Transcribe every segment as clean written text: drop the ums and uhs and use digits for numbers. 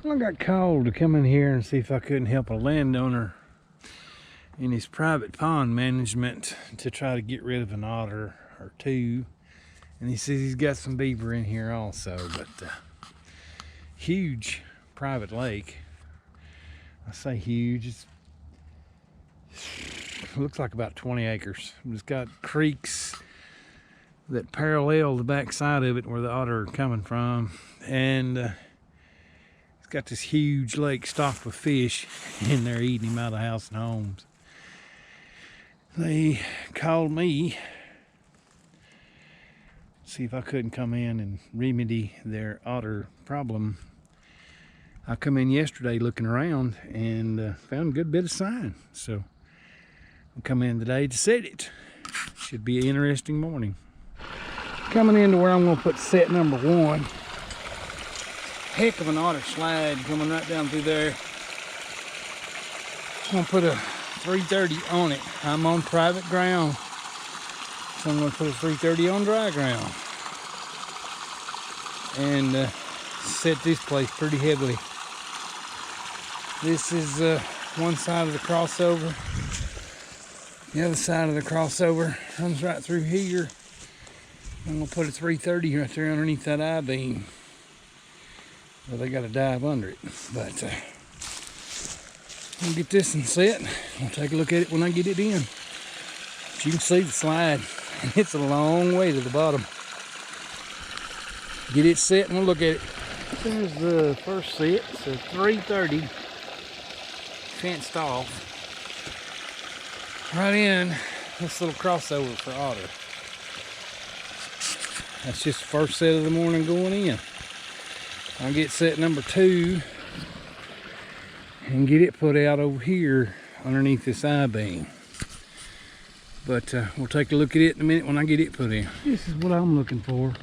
I got called to come in here and see if I couldn't help a landowner in his private pond management to try to get rid of an otter or two. And he says he's got some beaver in here also, but huge private lake. I say huge, it looks like about 20 acres. It's got creeks that parallel the back side of it where the otter are coming from, and it's got this huge lake stocked with fish in there eating him out of house and homes. They called me to see if I couldn't come in and remedy their otter problem. I come in yesterday looking around and found a good bit of sign, so I'll come in today to set it. Should be an interesting morning. Coming into where I'm going to put set number 1. Heck of an otter slide coming right down through there. I'm going to put a 330 on it. I'm on private ground, so I'm going to put a 330 on dry ground and set this place pretty heavily. This is one side of the crossover. The other side of the crossover runs right through here. I'm going to put a 330 right there underneath that I-beam. Well, they got to dive under it. But I'll get this one set. We'll take a look at it when I get it in. But you can see the slide. It's a long way to the bottom. Get it set and we'll look at it. There's the first set. It's a 330 fenced off. Right in this little crossover for otter. That's just the first set of the morning going in. I'll get set number 2 and get it put out over here underneath this I-beam. But we'll take a look at it in a minute when I get it put in. This is what I'm looking for.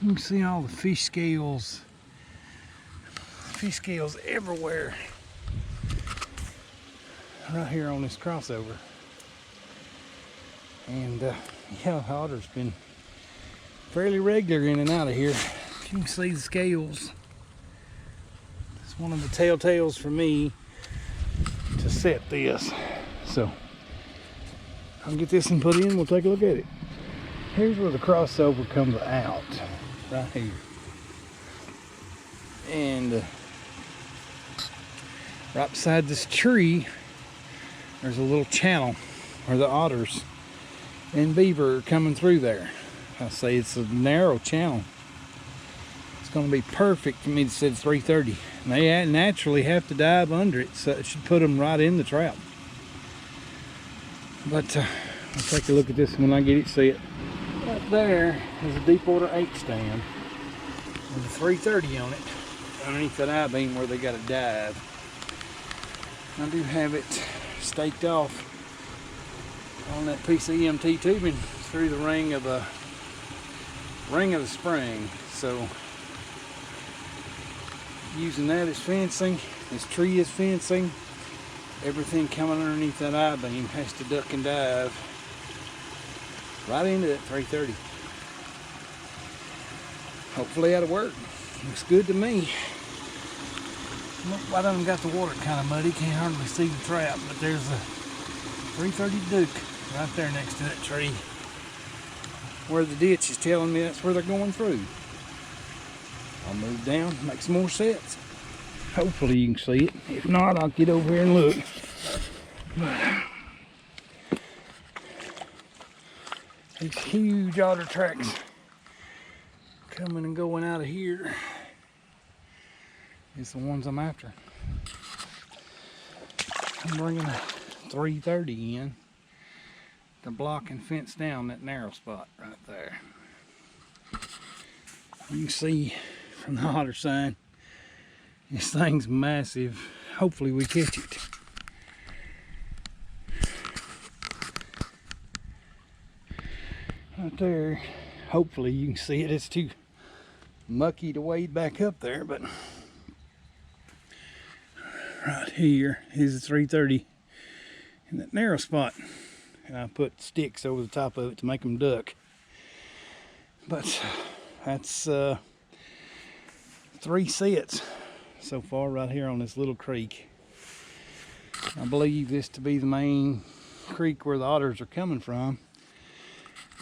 You can see all the fish scales. Fish scales everywhere. Right here on this crossover. And yeah, the otter's been fairly regular in and out of here. You can see the scales. It's one of the telltales for me to set this. So I'll get this one put in, we'll take a look at it. Here's where the crossover comes out, right here. And right beside this tree, there's a little channel where the otters and beaver are coming through there. I say it's a narrow channel. It's going to be perfect for me to set 330. And they naturally have to dive under it, so it should put them right in the trap. But I'll take a look at this when I get it set. Right there is a deep water 8 stand with a 330 on it underneath that I-beam where they got to dive. I do have it staked off on that piece of EMT tubing through the ring of the spring. So using that as fencing, this tree is fencing. Everything coming underneath that I-beam has to duck and dive right into that 330. Hopefully that'll work. Looks good to me. I done got the water kind of muddy, can't hardly see the trap, but there's a 330 Duke right there next to that tree where the ditch is telling me that's where they're going through. I'll move down, make some more sets. Hopefully you can see it. If not, I'll get over here and look. These huge otter tracks coming and going out of here is the ones I'm after. I'm bringing a 330 in to block and fence down that narrow spot right there. You can see from the otter side, this thing's massive. Hopefully we catch it. Right there, hopefully you can see it. It's too mucky to wade back up there, but right here is a 330 in that narrow spot. And I put sticks over the top of it to make them duck. But that's 3 sets so far right here on this little creek. I believe this to be the main creek where the otters are coming from,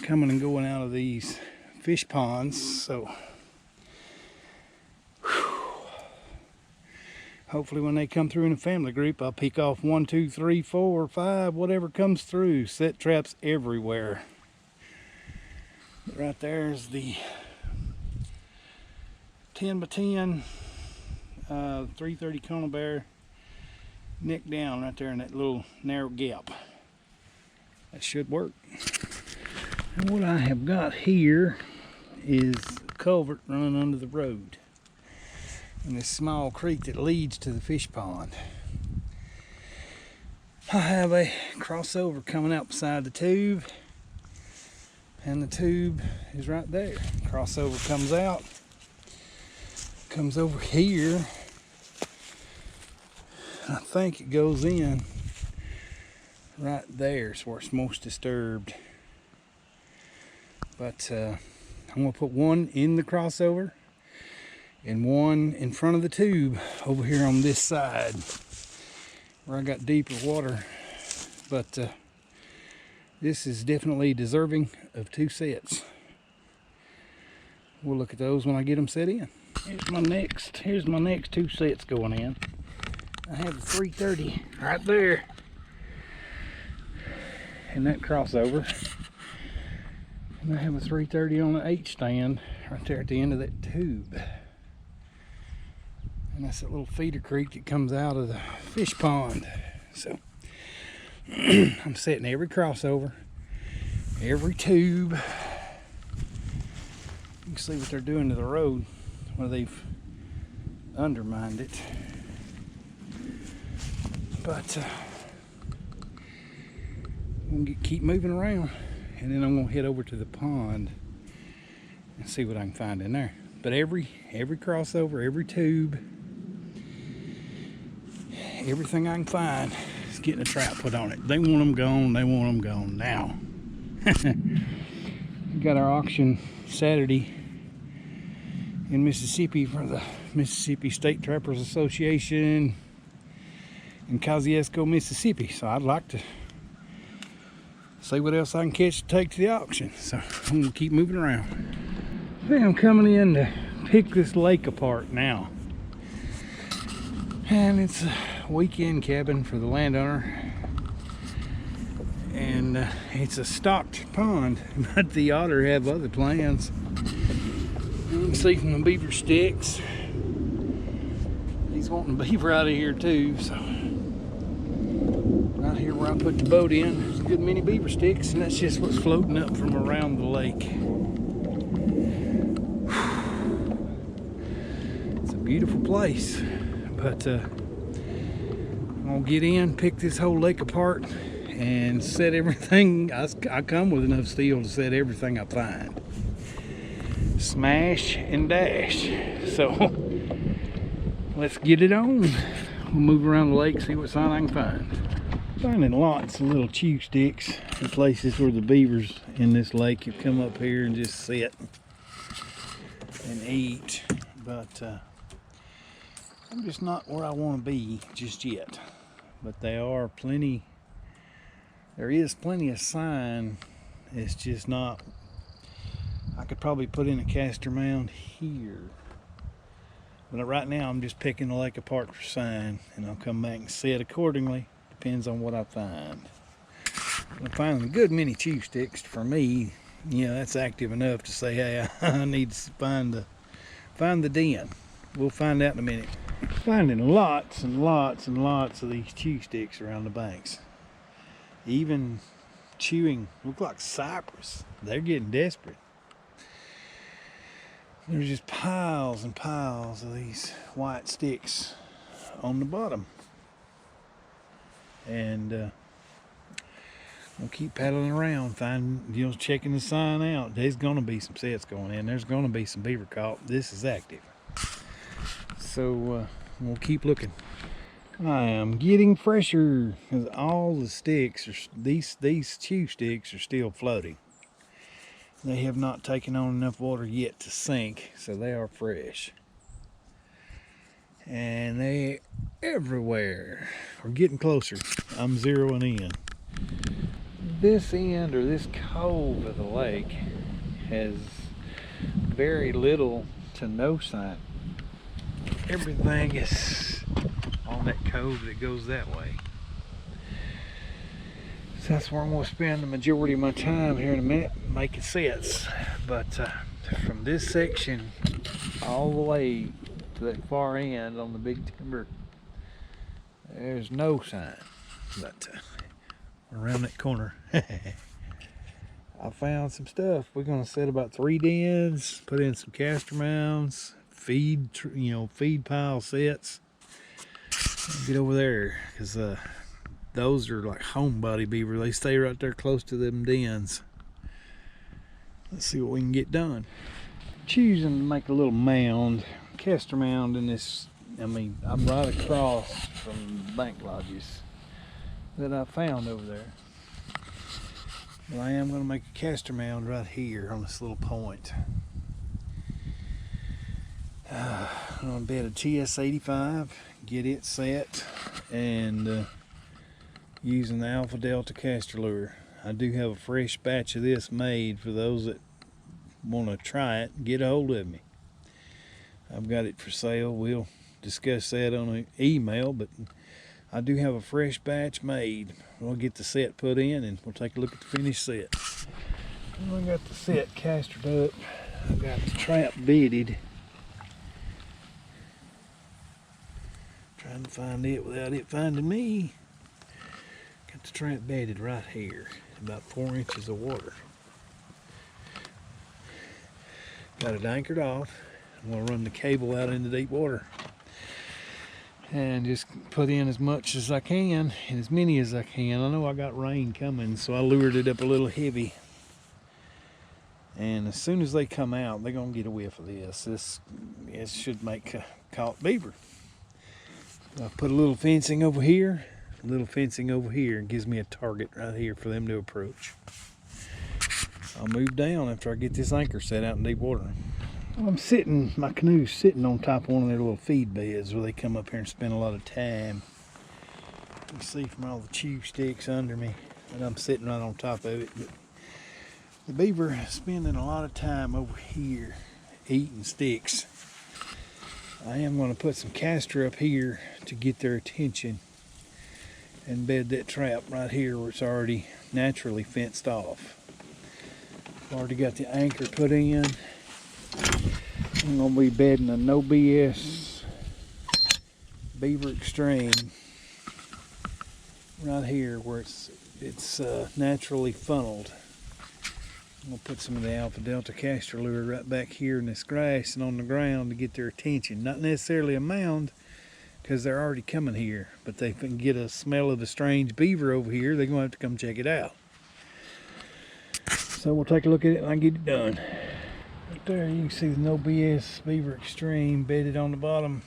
coming and going out of these fish ponds. So hopefully when they come through in a family group, I'll pick off 1, 2, 3, 4, 5, whatever comes through. Set traps everywhere. But right there's the 10 by 10 330 conibear, neck down right there in that little narrow gap. That should work. And what I have got here is a culvert running under the road and this small creek that leads to the fish pond. I have a crossover coming out beside the tube, and the tube is right there. Crossover comes out, comes over here. I think it goes in right there, is where it's most disturbed. But I'm gonna put one in the crossover and one in front of the tube over here on this side where I got deeper water. But this is definitely deserving of 2 sets. We'll look at those when I get them set in. Here's my next 2 sets going in. I have the 330 right there in that crossover, and I have a 330 on the H stand right there at the end of that tube. And that's that little feeder creek that comes out of the fish pond. So I'm setting every crossover, every tube. You can see what they're doing to the road where they've undermined it. But I'm gonna keep moving around, and then I'm gonna head over to the pond and see what I can find in there. But every crossover, every tube, everything I can find is getting a trap put on it. They want them gone. They want them gone now. We got our auction Saturday in Mississippi for the Mississippi State Trappers Association in Kosciuszko, Mississippi. So I'd like to see what else I can catch to take to the auction. So I'm gonna keep moving around. I think I'm coming in to pick this lake apart now. And it's a weekend cabin for the landowner. And it's a stocked pond, but the otter have other plans. You can see from the beaver sticks, he's wanting beaver out of here too. So right here where I put the boat in, there's a good many beaver sticks, and that's just what's floating up from around the lake. It's a beautiful place, but I'm gonna get in, pick this whole lake apart, and set everything. I come with enough steel to set everything I find. Smash and dash. So let's get it on. We'll move around the lake, see what sign I can find. Finding lots of little chew sticks in places where the beavers in this lake have come up here and just sit and eat. But I'm just not where I want to be just yet. But there is plenty of sign. It's just not. I could probably put in a castor mound here. But right now I'm just picking the lake apart for sign, and I'll come back and set accordingly. Depends on what I find. I'm finding a good many chew sticks for me. You know, that's active enough to say, hey, I need to find the den. We'll find out in a minute. Finding lots and lots and lots of these chew sticks around the banks. Even chewing, look like cypress. They're getting desperate. There's just piles and piles of these white sticks on the bottom. And we'll keep paddling around, checking the sign out. There's gonna be some sets going in. There's gonna be some beaver caught. This is active. So we'll keep looking. I am getting fresher because all the sticks are these chew sticks are still floating. They have not taken on enough water yet to sink, so they are fresh. And they're everywhere. We're getting closer. I'm zeroing in. This end, or this cove of the lake, has very little to no sign. Everything is on that cove that goes that way. So that's where I'm going to spend the majority of my time here in a minute, making sets. But from this section all the way to that far end on the big timber, there's no sign. But around that corner, I found some stuff. We're going to set about 3 dens, put in some castor mounds, feed pile sets. Get over there, because those are like homebody beaver. They stay right there close to them dens. Let's see what we can get done. Choosing to make a little mound, castor mound in this. I'm right across from bank lodges that I found over there. But I am going to make a castor mound right here on this little point. I'm going to bed a TS85, get it set, and using the Alpha Delta castor lure. I do have a fresh batch of this made for those that want to try it. Get a hold of me. I've got it for sale. We'll discuss that on an email, but I do have a fresh batch made. We'll get the set put in and we'll take a look at the finished set. I got the set castered up. I got the trap bedded. Trying to find it without it finding me. Got the trap bedded right here, about 4 inches of water. Got it anchored off. I'm going to run the cable out into deep water and just put in as much as I can and as many as I can. I know I got rain coming, so I lured it up a little heavy. And as soon as they come out, they're going to get a whiff of this. This should make caught beaver. I put a little fencing over here, a little fencing over here. It gives me a target right here for them to approach. I'll move down after I get this anchor set out in deep water. My canoe's sitting on top of one of their little feed beds where they come up here and spend a lot of time. You can see from all the chew sticks under me that I'm sitting right on top of it. But the beaver is spending a lot of time over here eating sticks. I am going to put some castor up here to get their attention and bed that trap right here where it's already naturally fenced off. I've already got the anchor put in. I'm going to be bedding a no BS Beaver Extreme right here where it's naturally funneled. I'm going to put some of the Alpha Delta castor lure right back here in this grass and on the ground to get their attention. Not necessarily a mound because they're already coming here, but they can get a smell of the strange beaver over here. They're going to have to come check it out. So we'll take a look at it and I'll get it done. Right there you can see the No BS Beaver Extreme bedded on the bottom.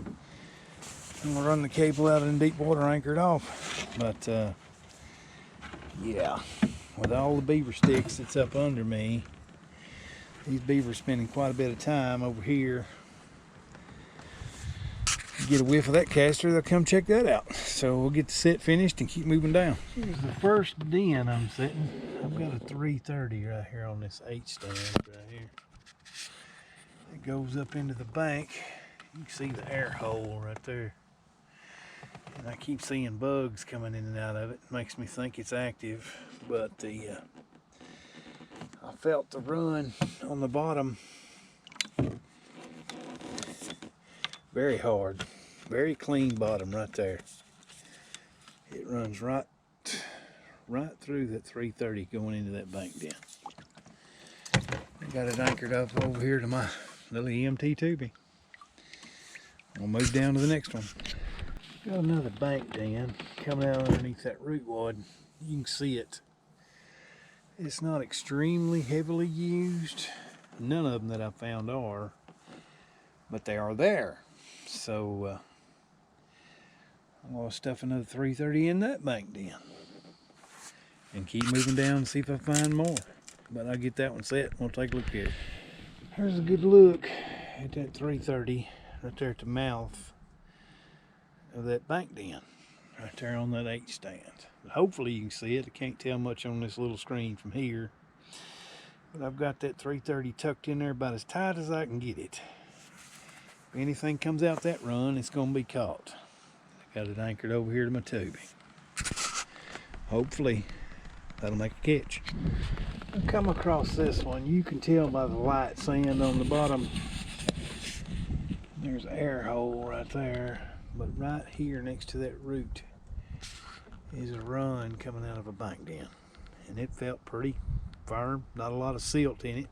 I'm going to run the cable out in deep water, anchored off. But yeah, with all the beaver sticks that's up under me, these beavers spending quite a bit of time over here. Get a whiff of that castor, they'll come check that out. So we'll get the set finished and keep moving down. Here's the first den I'm setting. I've got a 330 right here on this H stand right here. It goes up into the bank. You can see the air hole right there. And I keep seeing bugs coming in and out of it. It makes me think it's active, but I felt the run on the bottom very hard. Very clean bottom right there. It runs right through that 330 going into that bank den. I got it anchored up over here to my little EMT tubing. I'll move down to the next one. Got another bank den coming out underneath that rootwood. You can see it. It's not extremely heavily used. None of them that I found are, but they are there. So I'm going to stuff another 330 in that bank den and keep moving down and see if I find more. But I'll get that one set and we'll take a look at it. Here's a good look at that 330 right there at the mouth of that bank den, right there on that H stand. But hopefully you can see it. I can't tell much on this little screen from here, but I've got that 330 tucked in there about as tight as I can get it. If anything comes out that run, it's going to be caught. I got it anchored over here to my tubing. Hopefully that'll make a catch. I come across this one. You can tell by the light sand on the bottom. There's an air hole right there, but right here next to that root is a run coming out of a bank den, and it felt pretty firm, not a lot of silt in it.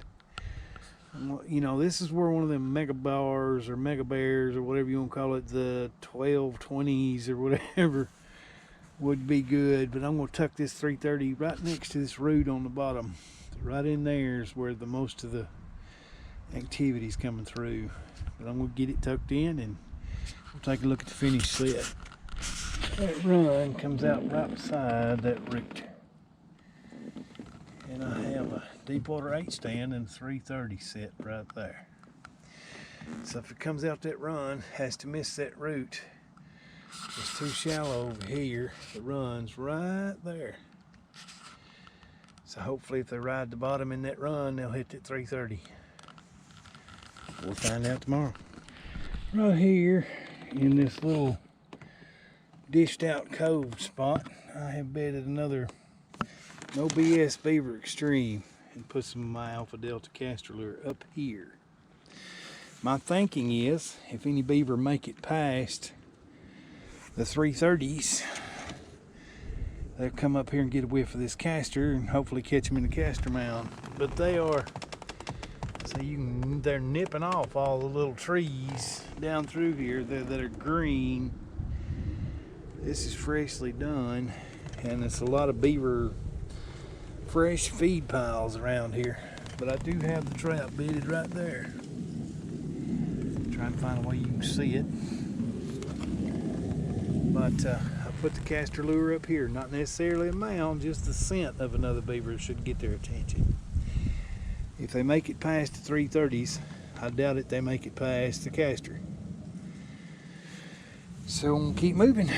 You know, this is where one of them mega bars or mega bears or whatever you want to call it, the 1220s or whatever, would be good. But I'm going to tuck this 330 right next to this root on the bottom. Right in there is where the most of the activity's coming through. But I'm going to get it tucked in and we'll take a look at the finished set. That run comes out right beside that root. And I have a deepwater 8 stand and 330 set right there. So if it comes out that run, has to miss that root. It's too shallow over here. The run's right there. So hopefully if they ride the bottom in that run, they'll hit that 330. We'll find out tomorrow. Right here in this little dished out cove spot, I have bedded another No BS Beaver Extreme and put some of my Alpha Delta castor lure up here. My thinking is if any beaver make it past the 330s, they'll come up here and get a whiff of this castor and hopefully catch them in the castor mound. But they are, so they're nipping off all the little trees down through here that are green. This is freshly done, and it's a lot of beaver fresh feed piles around here. But I do have the trap bedded right there. Trying to find a way you can see it. But I put the castor lure up here, not necessarily a mound, just the scent of another beaver should get their attention. If they make it past the 330s, I doubt it they make it past the castor. So I'm gonna keep moving.